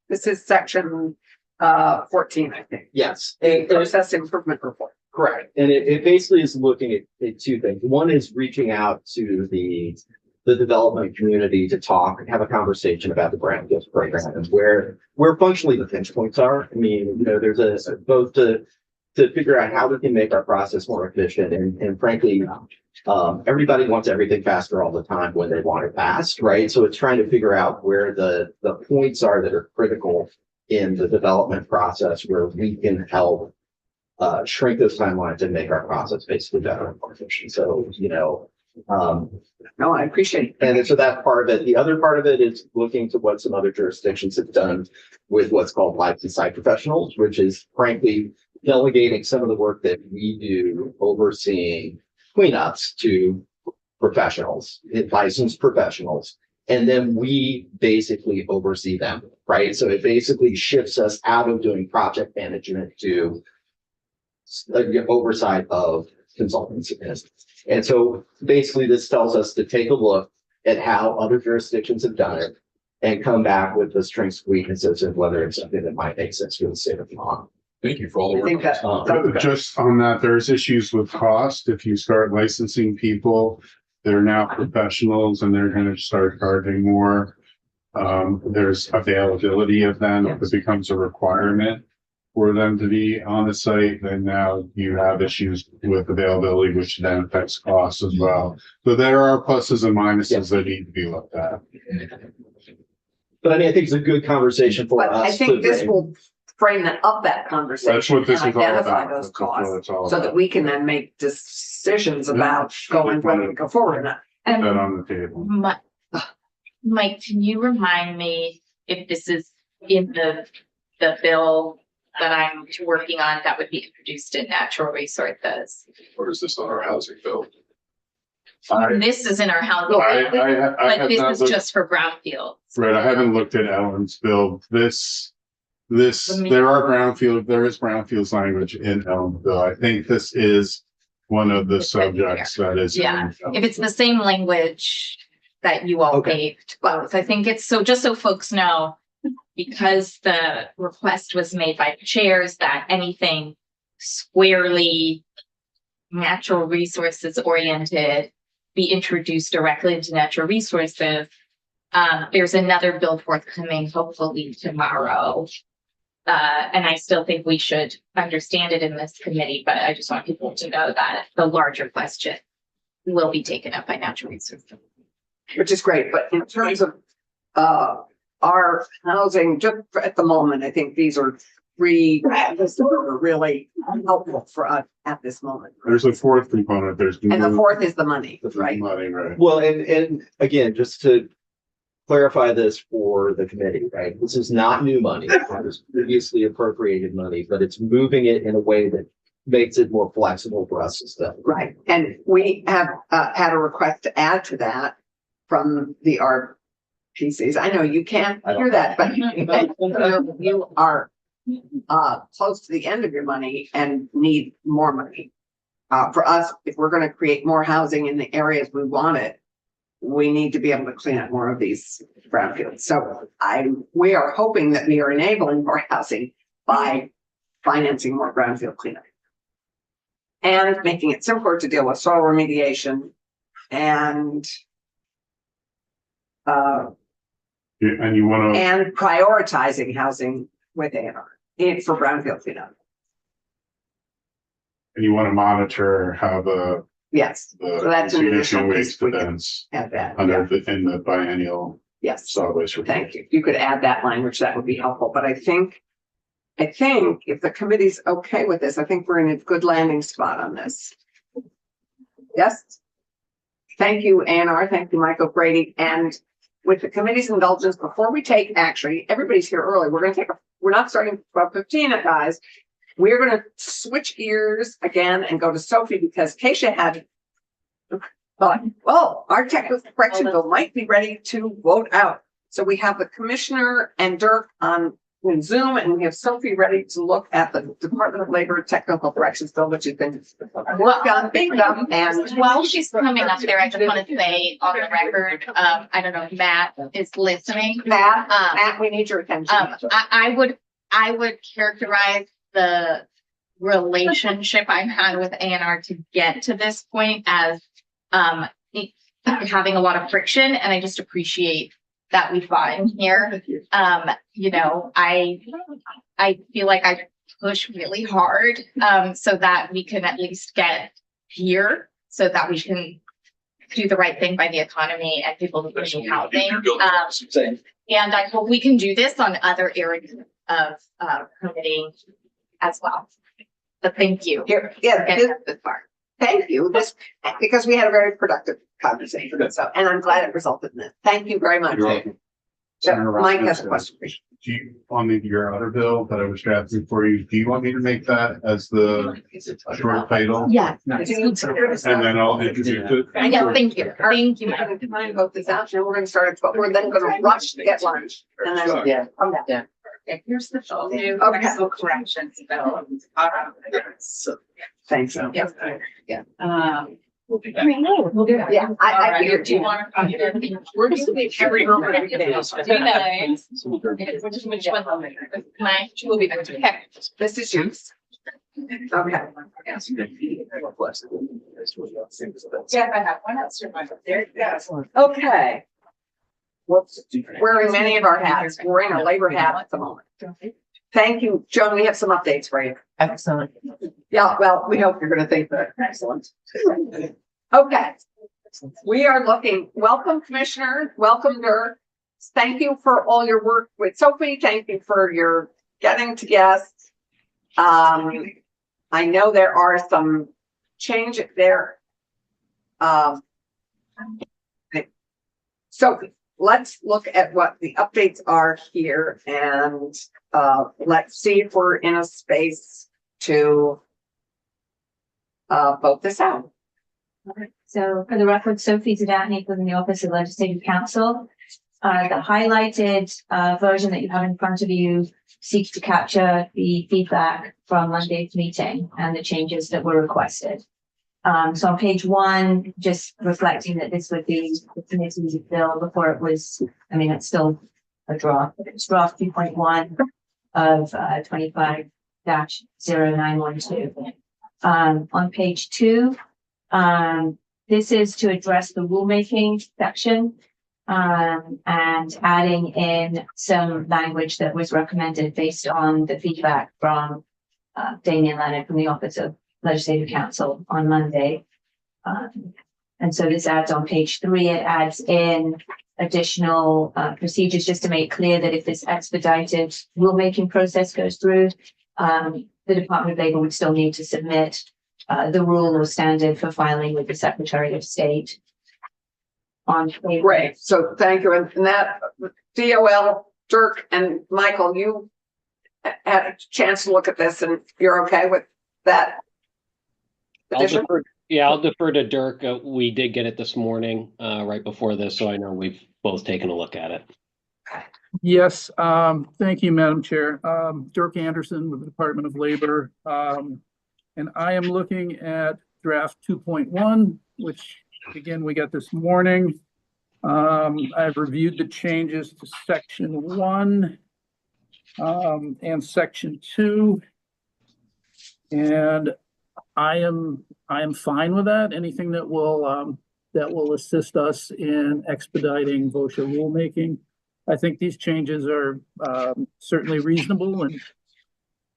this is section 14, I think. yes, The process improvement report. correct. And it basically is looking at two things. One is reaching out to the development community to talk and have a conversation about the brownfield program and where functionally the pinch points are. I mean, there's both to figure out how we can make our process more efficient, and frankly, everybody wants everything faster all the time when they want it fast, right? So it's trying to figure out where the points are that are critical in the development process where we can help shrink those timelines and make our process basically better and more efficient. So, No, I appreciate it. and so that part of it. The other part of it is looking to what some other jurisdictions have done with what's called licensed site professionals, which is frankly delegating some of the work that we do overseeing cleanups to professionals, licensed professionals. And then we basically oversee them, right? So it basically shifts us out of doing project management to oversight of consultants. And so basically this tells us to take a look at how other jurisdictions have done it and come back with the strengths, weaknesses, and whether it's something that might make sense for the state of Vermont. Thank you for all the I think work. that, Just on that, there's issues with cost. If you start licensing people, they're now professionals and they're going to start charging more. There's availability of them. If it becomes a requirement for them to be on the site, then now you have issues with availability, which then affects costs as well. So there are pluses and minuses that need to be looked at. But I mean, I think it's a good conversation for but us. I think this will frame that conversation. That's what this and is all identify about. those That's what costs it's all so that about. we can then make decisions about whether to go forward or not. Put that And on the table. Mike, can you remind me if this is in the bill that I'm working on that would be introduced in natural resources. Or is this on our housing bill? This is in our housing, I but have this not is looked, just for brownfields. right, I haven't looked at Ellen's bill. There is brownfields language in Ellen's bill. I think this is one of the It's right subjects that is. Yeah, if it's the same language that you all Okay. paved, both, I think it's so, just so folks know, because the request was made by the chairs that anything squarely natural resources oriented be introduced directly into natural resources. There's another bill forthcoming, hopefully tomorrow. And I still think we should understand it in this committee, but I just want people to know that the larger question will be taken up by natural resources. which is great, but in terms of, our housing, just at the moment, I think these are three that are really helpful for us at this moment. There's a fourth component. There's. And the fourth is the money, right? Money, right. Well, and again, just to clarify this for the committee, right? This is not new money. It was previously appropriated money, but it's moving it in a way that makes it more flexible for us to spend. Right, and we have had a request to add to that from the RPCs. I know you can't hear that, but you are close to the end of your money and need more money. For us, if we're gonna create more housing in the areas we want it, we need to be able to clean up more of these brownfields. So we are hoping that we are enabling more housing by financing more brownfield cleanup. And making it simpler to deal with soil remediation and And you want to, and prioritizing housing with ANR and for brownfield cleanup. monitor how the Yes, so that's an additional significant piece waste we can events add that. under Yeah. in the biennial Yes, solid waste. report. thank you. You could add that language, that would be helpful, but I think if the committee's okay with this, I think we're in a good landing spot on this. Yes? Thank you, ANR. Thank you, Michael Brady. And with the committee's indulgence, before we take, actually, everybody's here early. We're not starting at 12:15, guys. We're gonna switch gears again and go to Sophie because Keisha had thought, well, our technical correction bill might be ready to vote out. So we have the commissioner and Dirk on Zoom, and we have Sophie ready to look at the Department of Labor technical corrections bill, which has been worked on, big up, and While she's coming up there, I just want to say on the record, I don't know if Matt is listening. Matt, we need your attention. I would characterize the relationship I've had with ANR to get to this point as having a lot of friction, and I just appreciate that we've gotten here. I feel like I push really hard so that we can at least get here, so that we can do the right thing by the economy and people who need housing. And I hope we can do this on other areas of permitting as well. But thank you. Here, for yeah, getting us this far. thank you, because we had a very productive conversation, so, and I'm glad it resulted in it. Thank you very much. You're welcome. Yeah, Mike has a question. Do you, on your other bill that I was drafting for you, do you want me to make that as the short title? Yeah. And then I'll introduce it. Yeah, thank you. Thank you. I'm gonna vote this out, and we're gonna start at 12. We're then gonna rush to get lunch, and then come back. Okay, here's the new Okay. council corrections bill. Thanks. Yes. Yeah. We'll do that. Yeah, I figured. Do you want to copy that? We're just gonna make every moment. Very nice. Which one? Mine will be better. Okay. This is yours. Okay. Yeah, I have one extra one. There you go. Okay. Wearing many of our hats. We're in a labor hat at the moment. Thank you, Joan. We have some updates for you. Excellent. Yeah, well, we hope you're gonna think that. Excellent. Okay. We are looking, welcome Commissioner, welcome Dirk. Thank you for all your work with Sophie. Thank you for your getting to guests. I know there are some changes there. Sophie, let's look at what the updates are here and let's see if we're in a space to vote this out. So for the record, Sophie Zadatny from the Office of Legislative Counsel. The highlighted version that you have in front of you seeks to capture the feedback from Monday's meeting and the changes that were requested. So on page 1, just reflecting that this would be the committee's bill before it was, I mean, it's still a draft, but it's draft 2.1 of 25-0912. On page 2, this is to address the rulemaking section and adding in some language that was recommended based on the feedback from Damien Leonard from the Office of Legislative Counsel on Monday. And so this adds on page 3, it adds in additional procedures just to make clear that if this expedited rulemaking process goes through, the Department of Labor would still need to submit the rule or standard for filing with the Secretary of State. On page Great, so thank you. And that DOL, Dirk and Michael, you had a chance to look at this and you're okay with that? Addition? I'll defer to Dirk. We did get it this morning, right before this, so I know we've both taken a look at it. Yes, thank you, Madam Chair. Dirk Anderson with the Department of Labor. And I am looking at draft 2.1, which again, we got this morning. I've reviewed the changes to section 1 and section 2. And I am fine with that. Anything that will assist us in expediting VOSHA rulemaking. I think these changes are certainly reasonable and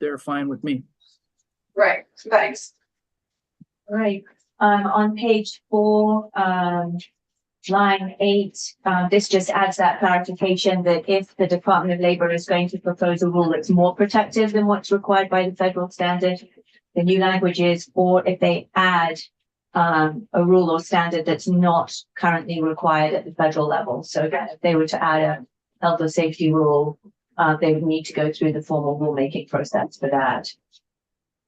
they're fine with me. Right, thanks. All right. On page 4, line 8, this just adds that clarification that if the Department of Labor is going to propose a rule that's more protective than what's required by the federal standard, the new language is, or if they add a rule or standard that's not currently required at the federal level. So again, if they were to add a health or safety rule, they would need to go through the formal rulemaking process for that.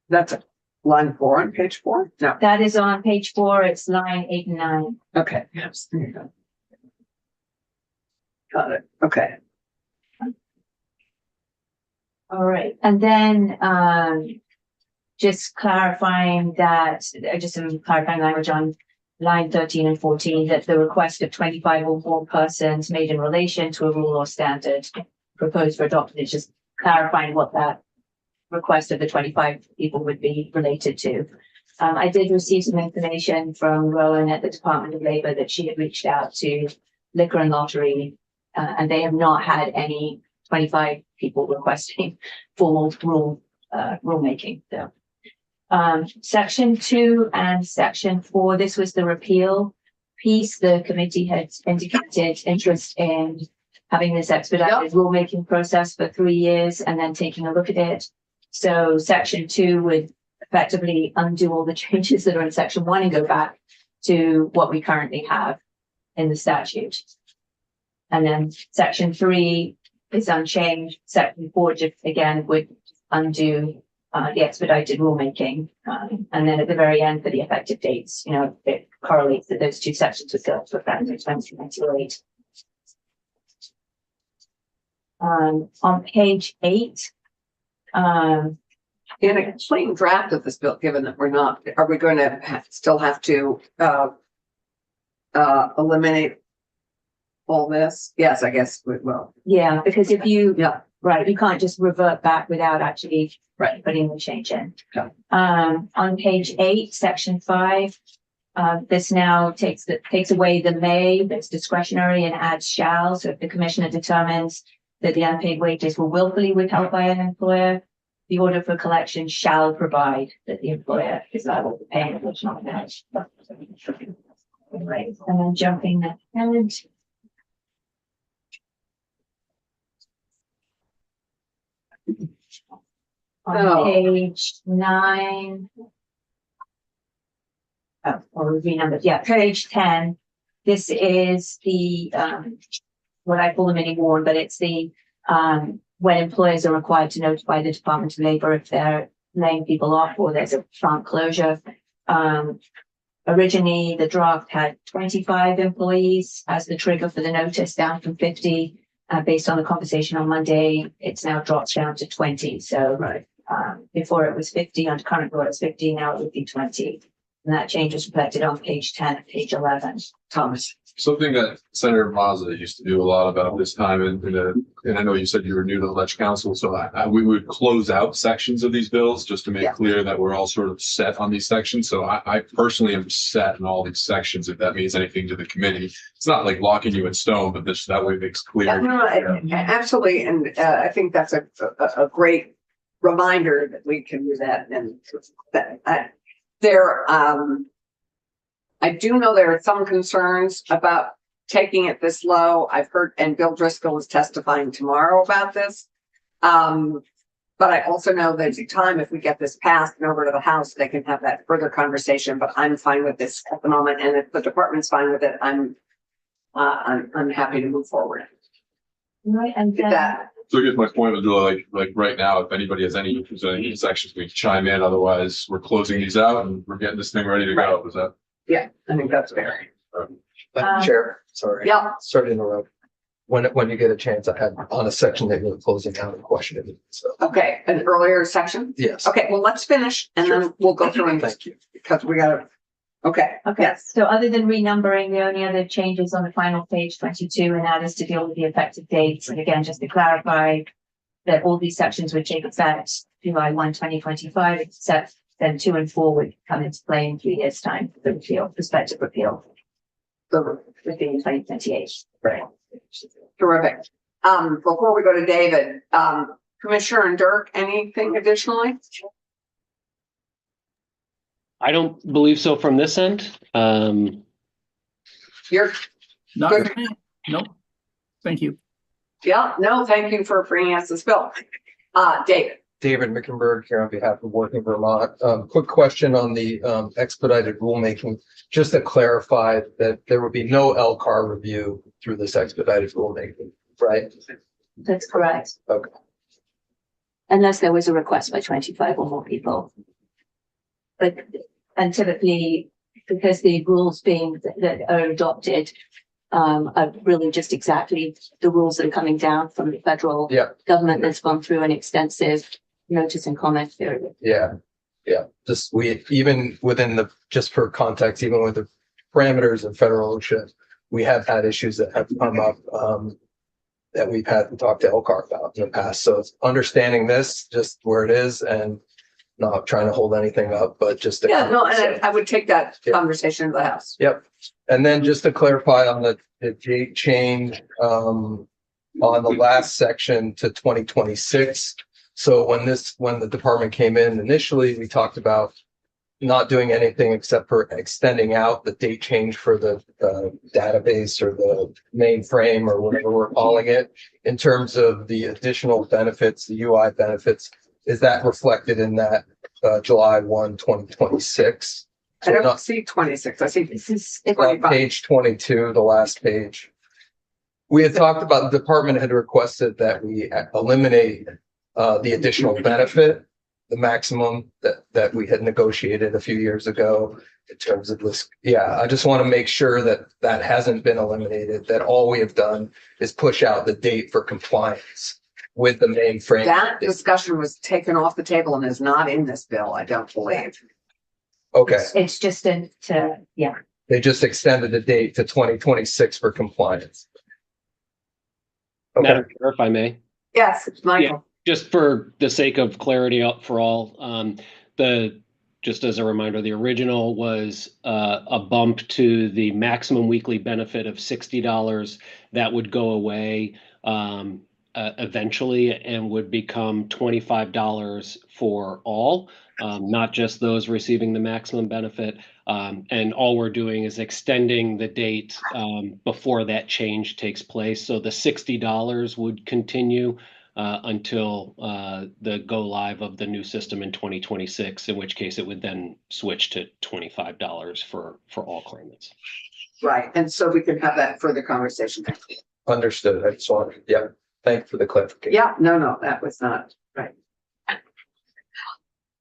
That's line 4 on page 4? No. That is on page 4. It's line 8 and 9. Okay. Yes. There you go. Got it. Okay. All right. And then just clarifying that, just some clarifying language on line 13 and 14, that the request of 25 or more persons made in relation to a rule or standard proposed for adoption is just clarifying what that request of the 25 people would be related to. I did receive some information from Rowan at the Department of Labor that she had reached out to Liquor and Lottery, and they have not had any 25 people requesting formal rulemaking. So, section 2 and section 4, this was the repeal piece. The committee had indicated interest in having this expedited rulemaking process for 3 years and then taking a look at it. So section 2 would effectively undo all the changes that are in section 1 and go back to what we currently have in the statute. And then section 3 is unchanged. Section 4 just again would undo the expedited rulemaking. And then at the very end for the effective dates, you know, it correlates that those two sections would go to effect in 2028. On page 8, in a clean draft of this bill, given that are we going to still have to eliminate all this? Yes, I guess we will. yeah, because if you, Yeah. right, you can't just revert back without actually Right. putting the change in. Yeah. On page 8, section 5, this now takes away the may, that's discretionary, and adds shall. So if the commissioner determines that the unpaid wages were willfully withheld by an employer, the order for collection shall provide that the employer is liable to pay an additional amount. Right, and then jumping ahead. On Oh. page 9. Or renumbered, yeah, page 10. This is the what I call the mini warn, but it's the, when employers are required to notify the Department of Labor if they're laying people off or there's a plant closure. Originally, the draft had 25 employees as the trigger for the notice, down from 50. Based on the conversation on Monday, it's now dropped down to 20. So before it was 50, under current law it's 50, now it would be 20. And that change is reflected on page 10 and page 11. Thomas. Something that Senator Mazza used to do a lot about this time, and I know you said you were new to the Ledge Council, so we would close out sections of these bills just to make Yeah. clear that we're all sort of set on these sections. So I personally am set in all these sections, if that means anything to the committee. It's not like locking you in stone, but this, that way it makes Yeah, clear. no, absolutely. And I think that's a great reminder that we can do that. And that I do know there are some concerns about taking it this low. I've heard, and Bill Driscoll is testifying tomorrow about this. But I also know there's a time if we get this passed and over to the House, they can have that further conversation, but I'm fine with this at the moment. And if the department's fine with it, I'm happy to move forward. Right, and Get then, that. So I guess my point was really like right now, if anybody has any issues on any sections, we can chime in. Otherwise, we're closing these out and we're getting this thing ready to go. Is that? Yeah, I think that's fair. Chair, sorry. Yeah, Sorry to interrupt. When you get a chance, I had on a section that you're closing out a question. So, okay, an earlier section. yes. Okay, well, let's finish and then we'll go through and Thank you. because we gotta, okay, okay, yes. so other than renumbering, the only other changes on the final page 22, and that is to deal with the effective dates. And again, just to clarify that all these sections would take effect July 1, 2025, except then 2 and 4 would come into play in 3 years' time for the repeal, prospective repeal. So within 2028. Right. Terrific. Before we go to David, Commissioner and Dirk, anything additionally? I don't believe so from this end. You're, Not Good. for me. Nope. Thank you. yeah, no, thank you for bringing us this bill. David. David Mickenberg here on behalf of Working Vermont. Quick question on the expedited rulemaking. Just to clarify that there will be no LCAR review through this expedited rulemaking, right? That's correct. Okay. Unless there was a request by 25 or more people. But, and typically, because the rules that are adopted are really just exactly the rules that are coming down from the federal Yeah. government that's gone through an extensive notice and comment period. Yeah. Yeah. Just even within just for context, even with the parameters of federal OSHA, we have had issues that have come up that we've had to talk to LCAR about in the past. So it's understanding this, just where it is, and not trying to hold anything up, but just. Yeah, no, and I would take that Yeah. conversation to the House. Yep. And then just to clarify on the date change, on the last section to 2026. So when the department came in initially, we talked about not doing anything except for extending out the date change for the database or the mainframe or whatever we're calling it in terms of the additional benefits, the UI benefits. Is that reflected in that July 1, 2026? I So don't not see 26, I see This is, 25. page 22, the last page. We had talked about, the department had requested that we eliminate the additional benefit, the maximum that we had negotiated a few years ago in terms of this. Yeah, I just want to make sure that that hasn't been eliminated, that all we have done is push out the date for compliance with the mainframe. That discussion was taken off the table and is not in this bill, I don't believe. Okay, it's just yeah. they just extended the date to 2026 for compliance. Okay, Madam Chair, if I may. Yes, Michael. Just for the sake of clarity for all, just as a reminder, the original was a bump to the maximum weekly benefit of $60 that would go away eventually and would become $25 for all, not just those receiving the maximum benefit. And all we're doing is extending the date before that change takes place. So the $60 would continue until the go live of the new system in 2026, in which case it would then switch to $25 for all claimants. Right, and so we can have that further conversation. Understood. I just wanted, yeah, thank you for the clarification. Yeah, no, that was not right.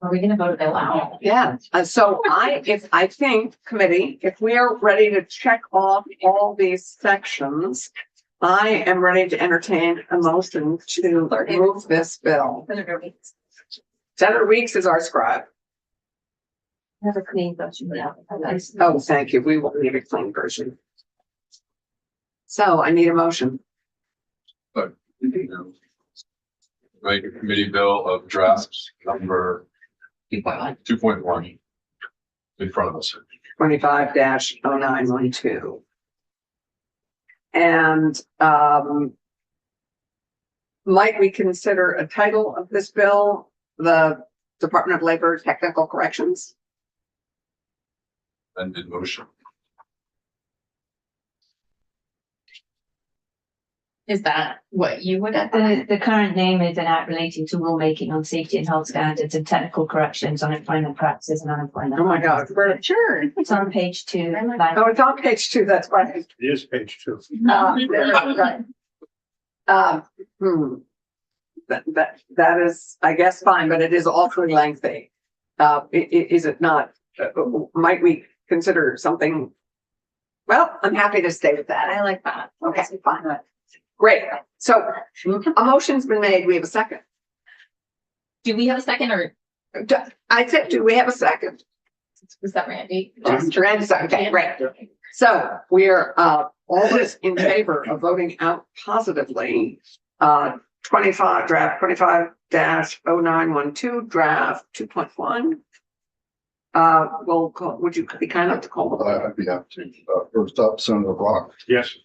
Are we gonna vote it out? Yeah, so I think committee, if we are ready to check off all these sections, I am ready to entertain a motion to move this bill. Senator Weeks is our scribe. Have a clean version. Yeah. Oh, thank you. We will need a clean version. So I need a motion. Right, committee bill of drafts number 2.1 in front of us. 25-0912. And might we consider a title of this bill, the Department of Labor Technical Corrections? Amended motion. Is that what you would have? The current name is an act relating to rulemaking on safety and health standards and technical corrections on employment practices and unemployment. Oh my God. Sure. It's on page 2. Oh, it's on page 2. That's right. It is page 2. Right. That is, I guess, fine, but it is awfully lengthy. Is it not? Might we consider something? Well, I'm happy to stay with that. I like that. Okay, fine. Great. So a motion's been made. We have a second. Do we have a second or I said, do we have a second? was that Randy? Randy, okay, great. So we're all those in favor of voting out positively, draft 25-0912, draft 2.1. We'll call, would you be kind enough to call the vote? I'd be happy to. First up, Senator Brock, Yes.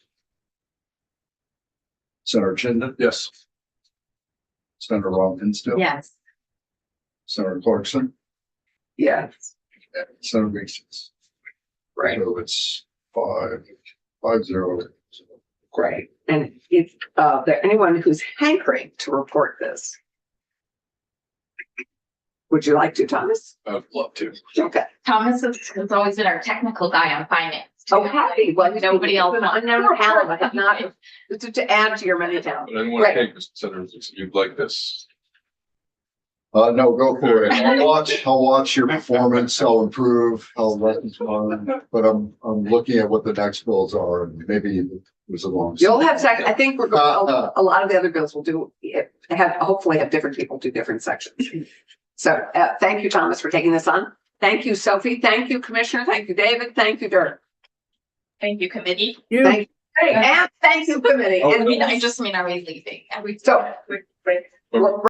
Senator Chinden, Yes. Senator Ron Hinsdale. Yes. Senator Clarkson, Yes, and Senator Weeks. right, So it's 5-0. great. And if there anyone who's hankering to report this, would you like to, Thomas? I'd love to. Okay. Thomas has always been our technical guy on finance. Oh, happy. Well, Nobody else. An unknown talent. I have not to add to your many talents. But I didn't want to take this, Senator, you'd like this. No, go for it. I'll watch your performance. I'll improve. I'll lessons learned. But I'm looking at what the next bills are and maybe it was a long. You'll have second. I think we're going. A lot of the other bills will do hopefully have different people do different sections. So thank you, Thomas, for taking this on. Thank you, Sophie. Thank you, Commissioner. Thank you, David. Thank you, Dirk. Thank you, committee. Thank you, and thank you, committee. I And mean, I just mean, are we leaving? so we're